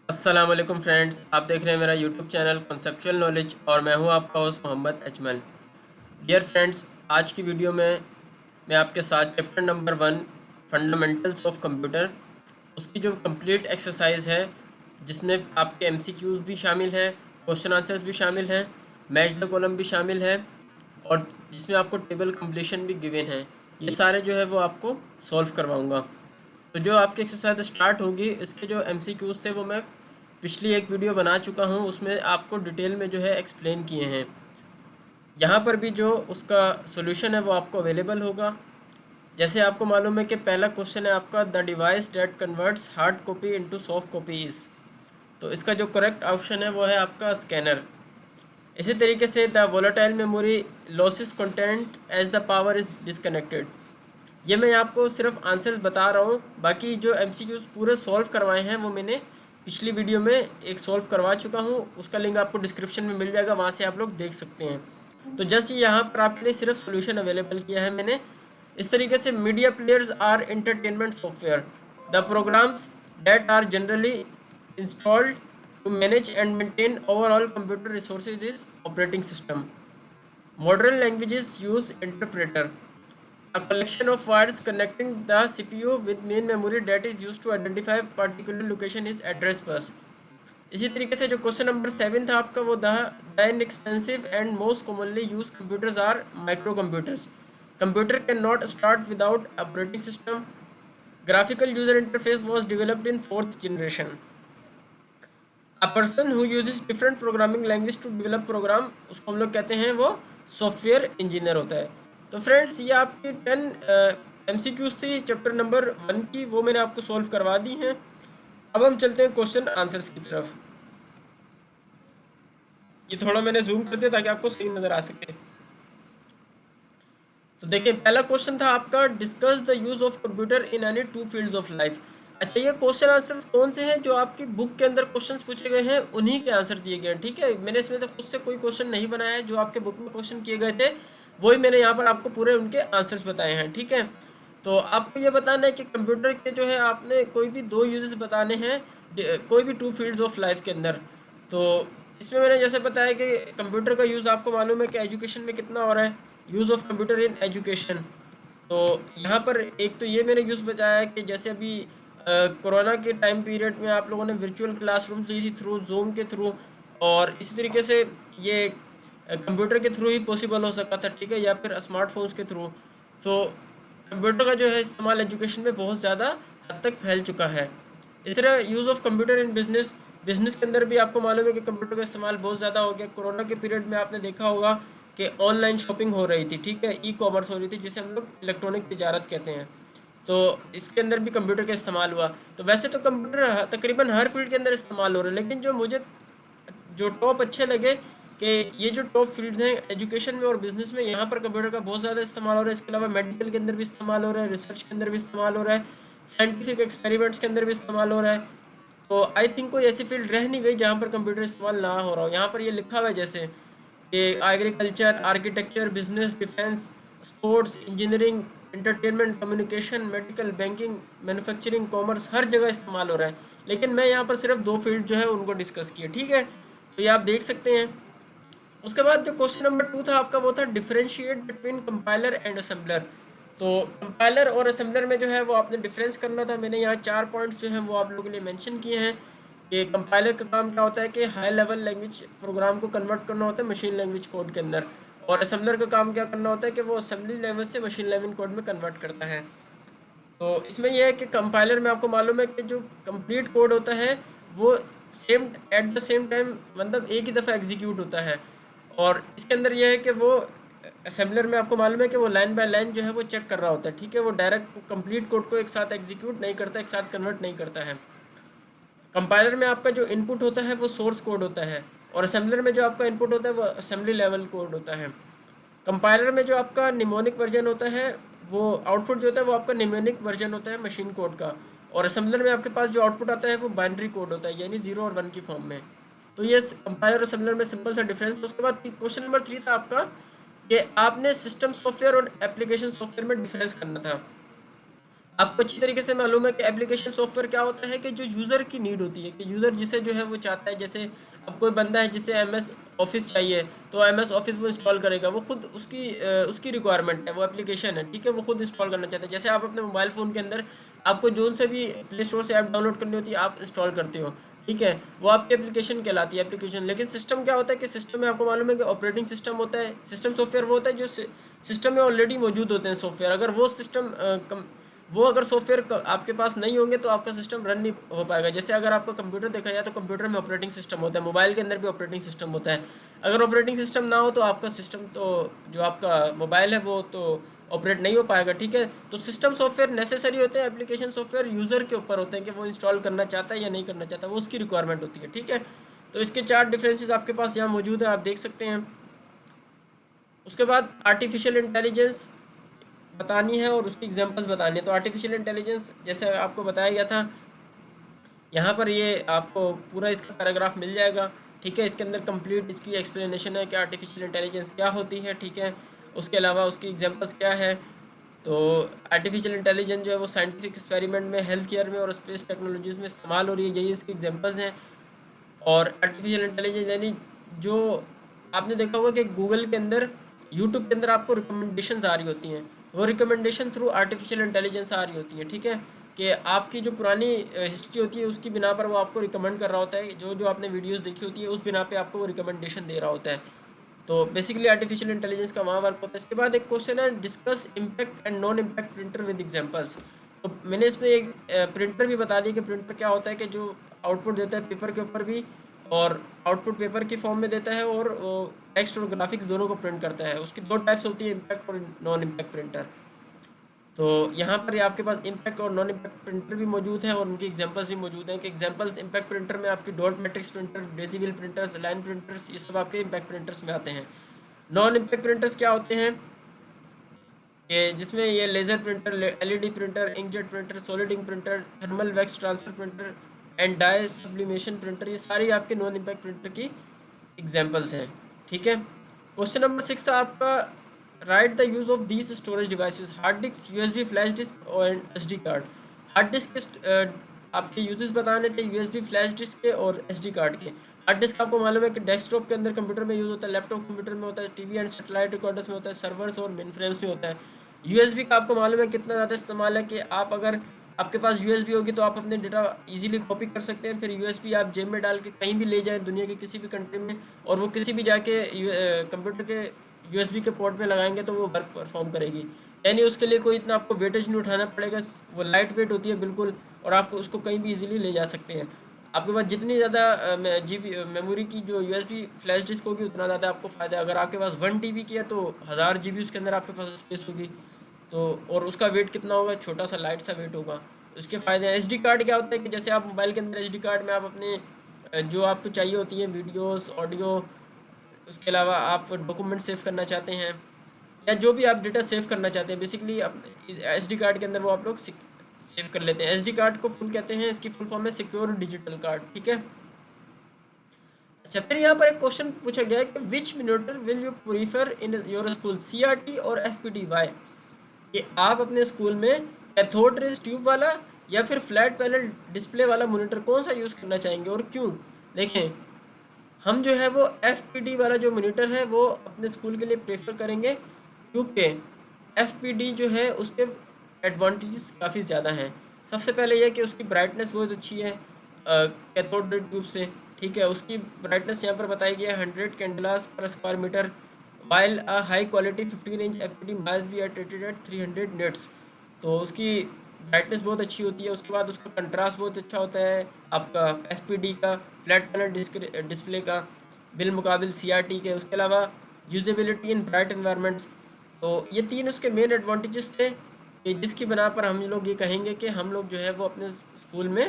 अस्सलाम वालेकुम फ्रेंड्स, आप देख रहे हैं मेरा यूट्यूब चैनल कॉन्सेप्चुअल नॉलेज और मैं हूं आपका host Mohammad Ajmal. Dear friends, आज की वीडियो में मैं आपके साथ chapter number 1 fundamentals of computer उसकी जो कंप्लीट एक्सरसाइज है, जिसमें आपके एमसीक्यूज भी शामिल हैं, क्वेश्चन आंसर्स भी शामिल हैं, मैच द कॉलम भी शामिल है और जिसमें आपको टेबल कंप्लीशन भी गिवन है। ये सारे जो है वो आपको सॉल्व करवाऊंगा। तो जो आपकी एक्सरसाइज स्टार्ट होगी, इसके जो एमसीक्यूज थे वो मैं पिछली एक वीडियो बना चुका हूँ, उसमें आपको डिटेल में जो है एक्सप्लेन किए हैं। यहाँ पर भी जो उसका सोल्यूशन है वो आपको अवेलेबल होगा। जैसे आपको मालूम है कि पहला क्वेश्चन है आपका, the device that converts hard copy into soft copy is. तो इसका जो करेक्ट ऑप्शन है वो है आपका स्कैनर। इसी तरीके से the volatile memory loses content as the power is disconnected. ये मैं आपको सिर्फ आंसर्स बता रहा हूँ, बाकी जो एमसीक्यूज पूरे सॉल्व करवाए हैं वो मैंने पिछली वीडियो में एक सॉल्व करवा चुका हूँ। उसका लिंक आपको डिस्क्रिप्शन में मिल जाएगा, वहाँ से आप लोग देख सकते हैं। तो जस्ट यहाँ पर आपके लिए सिर्फ सोल्यूशन अवेलेबल किया है मैंने। इस तरीके से media players are entertainment software, the programs that are generally installed to manage and maintain overall computer resources is operating system. Modern languages use interpreter, a collection of wires connecting the CPU with main memory that is used to identify particular location is address bus. इसी तरीके से जो question number 7 था आपका, वो the inexpensive and most commonly use computers are micro computers. Computer can not start without operating system. Graphical user interface was developed in 4th generation. A person who uses different programming language to develop program, उसको हम लोग कहते हैं वो software engineer होता है। तो friends, ये आपकी 10 एमसीक्यूज थी चैप्टर नंबर 1 की, वो मैंने आपको सॉल्व करवा दी हैं। अब हम चलते हैं क्वेश्चन आंसर्स की तरफ। ये थोड़ा मैंने जूम कर दिया ताकि आपको सही नज़र आ सके। तो देखिए, पहला क्वेश्चन था आपका, discuss the use of computer in any two fields of life. अच्छा, ये क्वेश्चन आंसर्स कौन से हैं? जो आपकी बुक के अंदर क्वेश्चंस पूछे गए हैं उन्हीं के आंसर दिए गए हैं। ठीक है, मैंने इसमें से खुद से कोई क्वेश्चन नहीं बनाया है। जो आपके बुक में क्वेश्चन किए गए थे वही मैंने यहाँ पर आपको पूरे उनके आंसर्स बताए हैं। ठीक है, तो आपको ये बताना है कि कंप्यूटर के जो है आपने कोई भी दो यूजेस बताने हैं कोई भी टू फील्ड्स ऑफ लाइफ के अंदर। तो इसमें मैंने जैसे बताया कि कंप्यूटर का यूज़ आपको मालूम है कि एजुकेशन में कितना हो रहा है, use of computer in education. तो यहाँ पर एक तो ये मैंने यूज़ बताया है कि जैसे अभी कोरोना के टाइम पीरियड में आप लोगों ने वर्चुअल क्लासरूम्स ली थी थ्रू जूम के थ्रू, और इसी तरीके से ये कंप्यूटर के थ्रू ही पॉसिबल हो सका था। ठीक है, या फिर स्मार्टफोन्स के थ्रू। तो कंप्यूटर का जो है इस्तेमाल एजुकेशन में बहुत ज़्यादा हद तक फैल चुका है। इस तरह use of computer in business, business के अंदर भी आपको मालूम है कि कंप्यूटर का इस्तेमाल बहुत ज़्यादा हो गया। कोरोना के पीरियड में आपने देखा होगा कि ऑनलाइन शॉपिंग हो रही थी। ठीक है, ई कॉमर्स हो रही थी, जिसे हम लोग इलेक्ट्रॉनिक तिजारत कहते हैं। तो इसके अंदर भी कंप्यूटर का इस्तेमाल हुआ। तो वैसे तो कंप्यूटर तकरीबन हर फील्ड के अंदर इस्तेमाल हो रहा है, लेकिन जो मुझे जो टॉप अच्छे लगे कि ये जो टॉप फील्ड्स हैं एजुकेशन में और बिजनेस में, यहाँ पर कंप्यूटर का बहुत ज़्यादा इस्तेमाल हो रहा है। इसके अलावा मेडिकल के अंदर भी इस्तेमाल हो रहा है, रिसर्च के अंदर भी इस्तेमाल हो रहा है, साइंटिफिक एक्सपेरिमेंट्स के अंदर भी इस्तेमाल हो रहा है। तो आई थिंक कोई ऐसी फील्ड रह नहीं गई जहाँ पर कंप्यूटर इस्तेमाल ना हो रहा हो। यहाँ पर ये लिखा हुआ है जैसे कि agriculture, architecture, business, defence, sports, engineering, entertainment, communication, medical, banking, manufacturing, commerce, हर जगह इस्तेमाल हो रहा है। लेकिन मैं यहाँ पर सिर्फ दो फील्ड जो है उनको डिस्कस किया। ठीक है, तो ये आप देख सकते हैं। उसके बाद जो क्वेश्चन नंबर 2 था आपका, वो था differentiate between compiler and assembler. तो कंपाइलर और असेंबलर में जो है वो आपने डिफरेंस करना था। मैंने यहाँ 4 पॉइंट्स जो हैं वो आप लोगों के लिए मेंशन किए हैं कि कंपाइलर का काम क्या होता है कि हाई लेवल लैंग्वेज प्रोग्राम को कन्वर्ट करना होता है मशीन लैंग्वेज कोड के अंदर, और असेंबलर का काम क्या करना होता है कि वो असेंबली लेवल से मशीन लैंग्वेज कोड में कन्वर्ट करता है। तो इसमें यह है कि कंपाइलर में आपको मालूम है कि जो कंप्लीट कोड होता है वो same at the same time, मतलब एक ही दफ़ा एग्जीक्यूट होता है। और इसके अंदर यह है कि वो असेंबलर में आपको मालूम है कि वो लाइन बाय लाइन जो है वो चेक कर रहा होता है। ठीक है, वो डायरेक्ट कंप्लीट कोड को एक साथ एग्जीक्यूट नहीं करता, एक साथ कन्वर्ट नहीं करता है। कंपाइलर में आपका जो इनपुट होता है वो सोर्स कोड होता है, और असेंबलर में जो आपका इनपुट होता है वो असेंबली लेवल कोड होता है। कंपाइलर में जो आपका निमोनिक वर्जन होता है, वो आउटपुट जो होता है वो आपका निमोनिक वर्जन होता है मशीन कोड का, और असेंबलर में आपके पास जो आउटपुट आता है वो बाइनरी कोड होता है, यानी 0 और 1 की फॉर्म में। तो ये कंपाइलर और असेंबलर में सिंपल सा डिफरेंस। उसके बाद क्वेश्चन नंबर 3 था आपका कि आपने सिस्टम सॉफ्टवेयर और एप्लीकेशन सॉफ्टवेयर में डिफरेंस करना था। आपको अच्छी तरीके से मालूम है कि एप्लीकेशन सॉफ्टवेयर क्या होता है कि जो यूज़र की नीड होती है, कि यूज़र जिसे जो है वो चाहता है। जैसे अब कोई बंदा है जिसे एमएस ऑफिस चाहिए, तो एमएस ऑफिस वो इंस्टॉल करेगा, वो खुद उसकी रिक्वायरमेंट है, वो एप्लीकेशन है, ठीक है, वो खुद इंस्टॉल करना चाहता है। जैसे आप अपने मोबाइल फ़ोन के अंदर आपको जो से भी प्ले स्टोर से ऐप डाउनलोड करनी होती है, आप इंस्टॉल करते हो, ठीक है, वो आपकी एप्लीकेशन कहलाती है, एप्लीकेशन। लेकिन सिस्टम क्या होता है कि सिस्टम में आपको मालूम है कि ऑपरेटिंग सिस्टम होता है, सिस्टम सॉफ्टवेयर वो होता है जो सिस्टम में ऑलरेडी मौजूद होते हैं सॉफ्टवेयर। अगर वो अगर सॉफ्टवेयर आपके पास नहीं होंगे तो आपका सिस्टम रन नहीं हो पाएगा। जैसे अगर आपका कंप्यूटर देखा जाए तो कंप्यूटर में ऑपरेटिंग सिस्टम होता है, मोबाइल के अंदर भी ऑपरेटिंग सिस्टम होता है। अगर ऑपरेटिंग सिस्टम ना हो तो आपका सिस्टम तो जो आपका मोबाइल है वो तो ऑपरेट नहीं हो पाएगा, ठीक है। तो सिस्टम सॉफ्टवेयर नेसेसरी होते हैं, एप्लीकेशन सॉफ्टवेयर यूज़र के ऊपर होते हैं कि वो इंस्टॉल करना चाहता है या नहीं करना चाहता, वो उसकी रिक्वायरमेंट होती है, ठीक है। तो इसके 4 डिफरेंसेस आपके पास यहाँ मौजूद है, आप देख सकते हैं। उसके बाद आर्टिफिशियल इंटेलिजेंस बतानी है और उसकी एग्जांपल्स बतानी है। तो आर्टिफिशियल इंटेलिजेंस जैसे आपको बताया गया था, यहाँ पर ये आपको पूरा इसका पैराग्राफ मिल जाएगा, ठीक है। इसके अंदर कंप्लीट इसकी एक्सप्लेनेशन है कि आर्टिफिशियल इंटेलिजेंस क्या होती है, ठीक है। उसके अलावा उसकी एग्जांपल्स क्या है। तो आर्टिफिशियल इंटेलिजेंस जो है वो साइंटिफिक एक्सपेरिमेंट में, हेल्थ केयर में और स्पेस टेक्नोलॉजीज़ में इस्तेमाल हो रही है, यही इसकी एग्जांपल्स हैं। और आर्टिफिशियल इंटेलिजेंस यानी जो आपने देखा होगा कि गूगल के अंदर, यूट्यूब के अंदर आपको रिकमेंडेशंस आ रही होती हैं, वो रिकमेंडेशन थ्रू आर्टिफिशियल इंटेलिजेंस आ रही होती हैं, ठीक है। कि आपकी जो पुरानी हिस्ट्री होती है उसकी बिना पर वो आपको रिकमेंड कर रहा होता है, जो जो आपने वीडियोस देखी होती है उस बिना पे आपको वो रिकमेंडेशन दे रहा होता है। तो बेसिकली आर्टिफिशियल इंटेलिजेंस का वहाँ वर्क होता है। इसके बाद एक क्वेश्चन है, discuss impact and non impact printer with examples. तो मैंने इसमें एक प्रिंटर भी बता दिया कि प्रिंटर क्या होता है, कि जो आउटपुट देता है पेपर के ऊपर भी, और आउटपुट पेपर की फॉर्म में देता है, और टेक्स्ट और ग्राफिक्स दोनों को प्रिंट करता है। उसकी 2 टाइप्स होती है, इम्पैक्ट और नॉन इम्पैक्ट प्रिंटर। तो यहाँ पर ये आपके पास इम्पैक्ट और नॉन इम्पैक्ट प्रिंटर भी मौजूद है और उनकी एग्जांपल्स भी मौजूद हैं। कि एग्जांपल्स इम्पैक्ट प्रिंटर में आपकी dot matrix printer, Daisy wheel printers, line printers, ये सब आपके इम्पैक्ट प्रिंटर्स में आते हैं। नॉन इम्पैक्ट प्रिंटर्स क्या होते हैं, कि जिसमें ये laser printer, LED printer, inkjet printer, solid ink printer, thermal wax transfer printer and dye sublimation printer, ये सारी आपके नॉन इम्पैक्ट प्रिंटर की एग्जांपल्स हैं, ठीक है। क्वेश्चन नंबर 6 था आपका, write the use of these storage devices, hard disk, USB flash disk और एसडी कार्ड। हार्ड डिस्क के आपके यूजेस बताने थे, यूएसबी फ्लैश डिस्क के और एसडी कार्ड के। हार्ड डिस्क आपको मालूम है कि डेस्कटॉप के अंदर कंप्यूटर में यूज़ होता है, लैपटॉप कंप्यूटर में होता है, टीवी एंड सैटेलाइट रिकॉर्डर्स में होता है, सर्वर्स और मेन फ्रेम्स में होता है। यूएसबी का आपको मालूम है कितना ज़्यादा इस्तेमाल है, कि आप अगर आपके पास यूएसबी होगी तो आप अपने डेटा इजीली कॉपी कर सकते हैं। फिर यूएसबी आप जेब में डाल के कहीं भी ले जाएं दुनिया के किसी भी कंट्री में, और वो किसी भी जाके कंप्यूटर के यूएसबी के पोर्ट में लगाएंगे तो वो वर्क परफॉर्म करेगी। यानी उसके लिए कोई इतना आपको वेटेज नहीं उठाना पड़ेगा, वो लाइट वेट होती है बिल्कुल, और आपको उसको कहीं भी इजीली ले जा सकते हैं। आपके पास जितनी ज़्यादा जीबी मेमोरी की जो यूएसबी फ्लैश डिस्क होगी उतना ज़्यादा आपको फ़ायदा है। अगर आपके पास 1 TB की है तो 1000 GB उसके अंदर आपके पास स्पेस होगी। तो और उसका वेट कितना होगा, छोटा सा लाइट सा वेट होगा। उसके फ़ायदे हैं। एसडी कार्ड क्या होता है, कि जैसे आप मोबाइल के अंदर एसडी कार्ड में आप अपने जो आपको चाहिए होती हैं वीडियोस, ऑडियो, उसके अलावा आप डॉक्यूमेंट सेव करना चाहते हैं, या जो भी आप डेटा सेव करना चाहते हैं, बेसिकली अपने एसडी कार्ड के अंदर वो आप लोग सेव कर लेते हैं। एसडी कार्ड को फुल कहते हैं, इसकी फुल फॉर्म है सिक्योर डिजिटल कार्ड, ठीक है। अच्छा, फिर यहाँ पर एक क्वेश्चन पूछा गया है कि which monitor will you prefer in your school, CRT और एफपीडी, वाई। कि आप अपने स्कूल में कैथोड रेज ट्यूब वाला या फिर फ्लैट पैनल डिस्प्ले वाला मॉनिटर कौन सा यूज़ करना चाहेंगे और क्यों। देखें, हम जो है वो एफपीडी वाला जो मॉनिटर है वो अपने स्कूल के लिए प्रेफर करेंगे, क्योंकि एफपीडी जो है उसके एडवांटेजेस काफ़ी ज़्यादा हैं। सबसे पहले यह कि उसकी ब्राइटनेस बहुत अच्छी है कैथोड रे ट्यूब से, ठीक है। उसकी ब्राइटनेस यहाँ पर बताई गई है 100 कैंडलास पर square metre, while a high quality 15 inch FPD may be at rated at 300 nits. तो उसकी ब्राइटनेस बहुत अच्छी होती है। उसके बाद उसका कंट्रास्ट बहुत अच्छा होता है आपका एफपीडी का, फ्लैट पैनल डिस्प्ले का बिलमुकाबिल सीआरटी के। उसके अलावा यूजेबिलिटी इन ब्राइट एनवायरनमेंट्स। तो ये 3 उसके मेन एडवांटेजेस थे, कि जिसकी बना पर हम लोग ये कहेंगे कि हम लोग जो है वो अपने स्कूल में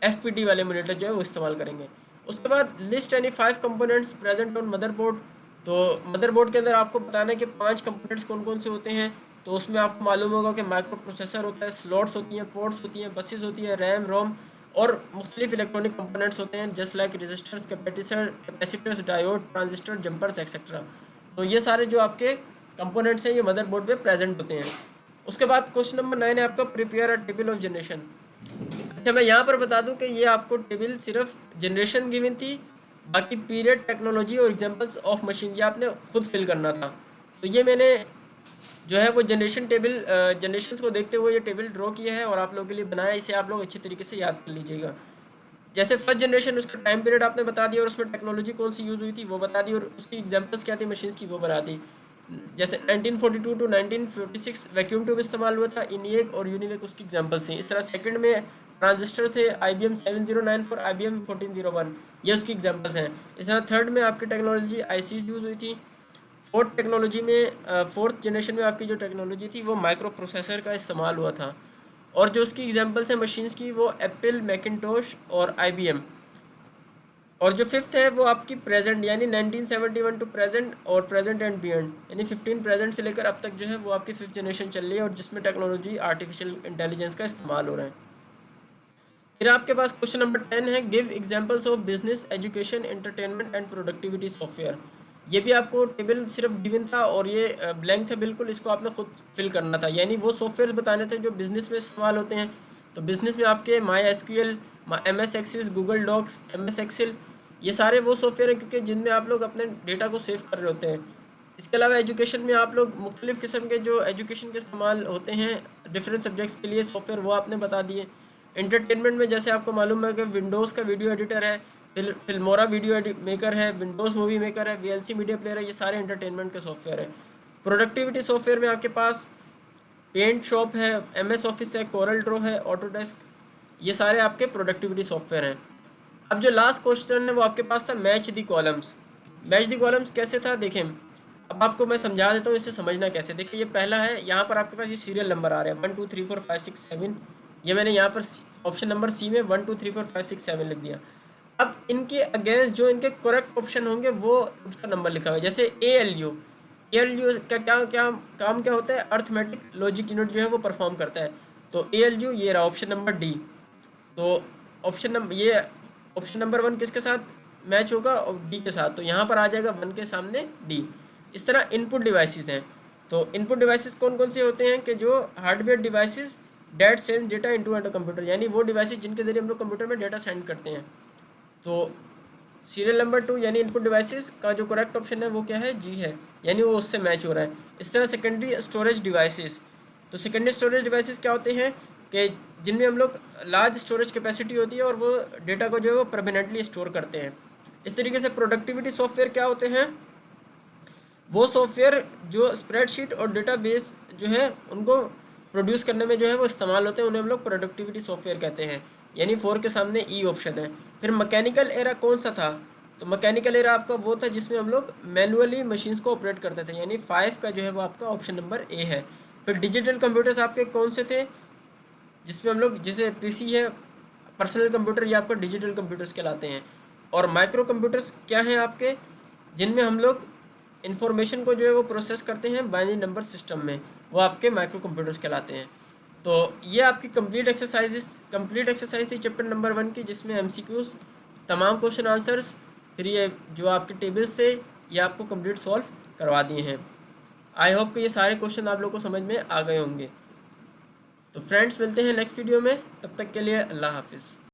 एफपीडी वाले मॉनिटर जो है वो इस्तेमाल करेंगे। उसके बाद list any 5 components present on motherboard. तो मदरबोर्ड के अंदर आपको बताना है कि 5 कंपोनेंट्स कौन कौन से होते हैं। तो उसमें आपको मालूम होगा कि माइक्रो प्रोसेसर होता है, स्लॉट्स होती हैं, पोर्ट्स होती हैं, बसेस होती है, रैम रोम और मुख्तलिफ इलेक्ट्रॉनिक कंपोनेंट्स होते हैं, just like resistors, capacitors, diode, transistor, jumpers etcetera. तो ये सारे जो आपके कंपोनेंट्स हैं ये मदरबोर्ड पे प्रेजेंट होते हैं। उसके बाद क्वेश्चन नंबर 9 है आपका prepare a table of generation. अच्छा मैं यहाँ पर बता दूं कि ये आपको टेबल सिर्फ जनरेशन गिवन थी, बाकी पीरियड, टेक्नोलॉजी और एग्जांपल्स ऑफ मशीन ये आपने खुद फिल करना था। तो ये मैंने जो है वो जनरेशन टेबल, जनरेशन को देखते हुए ये टेबल ड्रॉ किया है और आप लोगों के लिए बनाया। इसे आप लोग अच्छी तरीके से याद कर लीजिएगा। जैसे फर्स्ट जनरेशन, उसका टाइम पीरियड आपने बता दिया और उसमें टेक्नोलॉजी कौन सी यूज़ हुई थी वो बता दी, और उसकी एग्जांपल्स क्या थी मशीन्स की वो बता दी। जैसे 1942 टू 1956 वैक्यूम ट्यूब इस्तेमाल हुआ था, इनिएक और यूनिवेक उसकी एग्जांपल्स थी। इस तरह सेकंड में ट्रांजिस्टर थे, IBM 709 IBM 1401, ये उसकी एग्जांपल्स हैं। इस तरह थर्ड में आपकी टेक्नोलॉजी ICs यूज़ हुई थी। फोर्थ टेक्नोलॉजी में, फोर्थ जनरेशन में आपकी जो टेक्नोलॉजी थी वो माइक्रो प्रोसेसर का इस्तेमाल हुआ था। और जो उसकी एग्जांपल्स हैं मशीन्स की वो एप्पल, मैकिनटॉश और IBM। और जो फिफ्थ है वो आपकी प्रेजेंट, यानी 1971 टू प्रेजेंट और प्रेजेंट एंड बियॉन्ड, यानी 15 प्रेजेंट से लेकर अब तक जो है वो आपकी फिफ्थ जनरेशन चल रही है और जिसमें टेक्नोलॉजी आर्टिफिशियल इंटेलिजेंस का इस्तेमाल हो रहा है। फिर आपके पास क्वेश्चन नंबर 10 है give examples of business, education, entertainment and productivity software. ये भी आपको टेबल सिर्फ गिवन था और ये ब्लैंक था बिल्कुल, इसको आपने खुद फिल करना था। यानी वो सॉफ्टवेयर बताने थे जो बिजनेस में इस्तेमाल होते हैं। तो बिजनेस में आपके MySQL, MS Access, Google docs, MS Excel, ये सारे वो सॉफ्टवेयर हैं क्योंकि जिनमें आप लोग अपने डेटा को सेव कर रहे होते हैं। इसके अलावा एजुकेशन में आप लोग मुख्तलिफ़ किस्म के जो एजुकेशन के इस्तेमाल होते हैं डिफरेंट सब्जेक्ट्स के लिए सॉफ्टवेयर वो आपने बता दिए। एंटरटेनमेंट में जैसे आपको मालूम है कि विंडोज़ का वीडियो एडिटर है, फिल्मोरा वीडियो मेकर है, विंडोज़ मूवी मेकर है, VLC मीडिया प्लेयर है, ये सारे एंटरटेनमेंट के सॉफ्टवेयर है। प्रोडक्टिविटी सॉफ्टवेयर में आपके पास पेंट शॉप है, MS ऑफिस है, कोरल ड्रॉ है, ऑटोडेस्क, ये सारे आपके प्रोडक्टिविटी सॉफ्टवेयर हैं। अब जो लास्ट क्वेश्चन है वो आपके पास था मैच दी कॉलम्स। मैच दी कॉलम्स कैसे था देखें, अब आपको मैं समझा देता हूँ इसे समझना कैसे। देखिए ये पहला है, यहाँ पर आपके पास ये सीरियल नंबर आ रहे हैं 1 2 3 4 5 6 7, ये मैंने यहाँ पर ऑप्शन नंबर C में 1 2 3 4 5 6 7 लिख दिया। अब इनके अगेंस्ट जो इनके करेक्ट ऑप्शन होंगे वो उसका नंबर लिखा हुआ है। जैसे ALU, ALU का क्या क्या काम क्या होता है, अर्थमेटिक लॉजिक यूनिट जो है वो परफॉर्म करता है। तो ALU ये रहा ऑप्शन नंबर D। तो ऑप्शन नंबर 1 किसके साथ मैच होगा, और D के साथ, तो यहाँ पर आ जाएगा 1 के सामने D। इस तरह इनपुट डिवाइसेस हैं। तो इनपुट डिवाइसेस कौन कौन से होते हैं कि जो hardware devices that sense data into and computer, यानी वो डिवाइसेस जिनके जरिए हम लोग कंप्यूटर में डेटा सेंड करते हैं। तो सीरियल नंबर 2 यानी इनपुट डिवाइसेस का जो करेक्ट ऑप्शन है वो क्या है, G है, यानी वो उससे मैच हो रहा है। इस तरह सेकेंडरी स्टोरेज डिवाइसेस, तो सेकेंडरी स्टोरेज डिवाइसेस क्या होते हैं कि जिनमें हम लोग लार्ज स्टोरेज कैपेसिटी होती है और वो डेटा को जो है वो परमानेंटली स्टोर करते हैं। इस तरीके से प्रोडक्टिविटी सॉफ्टवेयर क्या होते हैं, वो सॉफ्टवेयर जो स्प्रेडशीट और डेटाबेस जो है उनको प्रोड्यूस करने में जो है वो इस्तेमाल होते हैं, उन्हें हम लोग प्रोडक्टिविटी सॉफ्टवेयर कहते हैं, यानी 4 के सामने E ऑप्शन है। फिर मैकेनिकल एरा कौन सा था, तो मैकेनिकल एरा आपका वो था जिसमें हम लोग मैनुअली मशीन्स को ऑपरेट करते थे, यानी 5 का जो है वो आपका ऑप्शन नंबर A है। फिर डिजिटल कंप्यूटर्स आपके कौन से थे, जिसमें हम लोग जैसे PC है, पर्सनल कंप्यूटर, ये आपका डिजिटल कंप्यूटर्स कहलाते हैं। और माइक्रो कंप्यूटर्स क्या हैं आपके, जिनमें हम लोग इन्फॉर्मेशन को जो है वो प्रोसेस करते हैं बाइनरी नंबर सिस्टम में, वो आपके माइक्रो कंप्यूटर्स कहलाते हैं। तो ये आपकी कंप्लीट एक्सरसाइज थी चैप्टर नंबर 1 की, जिसमें MCQs, तमाम क्वेश्चन आंसर्स, फिर ये जो आपके टेबल्स थे ये आपको कंप्लीट सॉल्व करवा दिए हैं। आई होप कि ये सारे क्वेश्चन आप लोग को समझ में आ गए होंगे। तो फ्रेंड्स मिलते हैं नेक्स्ट वीडियो में, तब तक के लिए अल्लाह हाफिज़।